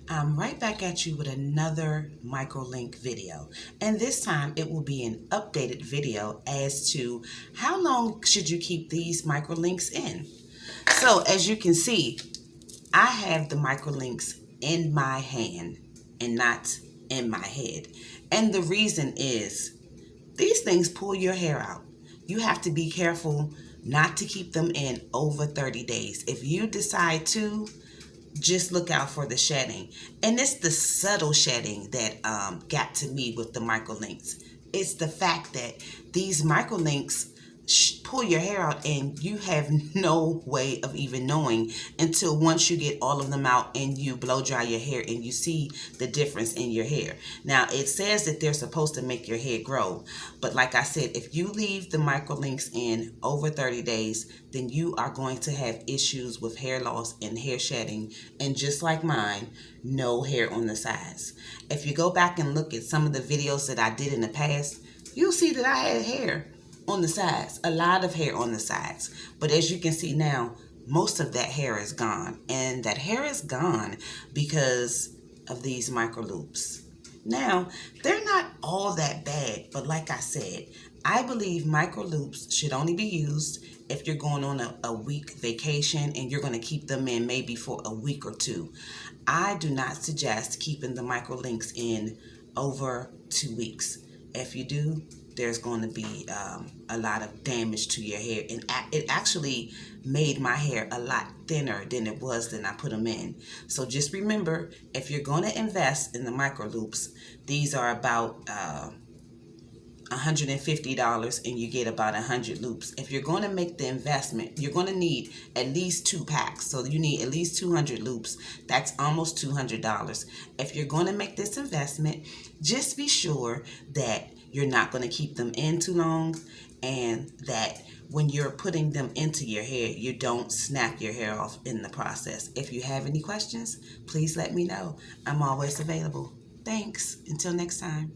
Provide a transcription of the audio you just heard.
I'm right back at you with another microlink video, and this time it will be an updated video as to how long should you keep these microlinks in. So as you can see, I have the microlinks in my hand and not in my head, and the reason is these things pull your hair out. You have to be careful not to keep them in over 30 days. If you decide to, just look out for the shedding. And it's the subtle shedding that got to me with the microlinks. It's the fact that these microlinks pull your hair out and you have no way of even knowing until once you get all of them out and you blow dry your hair and you see the difference in your hair. Now it says that they're supposed to make your hair grow, but like I said, if you leave the microlinks in over 30 days, then you are going to have issues with hair loss and hair shedding, and just like mine, no hair on the sides. If you go back and look at some of the videos that I did in the past, you'll see that I had hair on the sides, a lot of hair on the sides. But as you can see now, most of that hair is gone, and that hair is gone because of these microloops. Now, they're not all that bad, but like I said, I believe microloops should only be used if you're going on a week vacation and you're going to keep them in maybe for a week or two. I do not suggest keeping the microlinks in over 2 weeks. If you do, there's going to be a lot of damage to your hair, and it actually made my hair a lot thinner than it was when I put them in. So just remember, if you're going to invest in the microloops, these are about $150 and you get about 100 loops. If you're going to make the investment, you're going to need at least 2 packs. So you need at least 200 loops. That's almost $200. If you're going to make this investment, just be sure that you're not going to keep them in too long, and that when you're putting them into your hair, you don't snap your hair off in the process. If you have any questions, please let me know. I'm always available. Thanks. Until next time.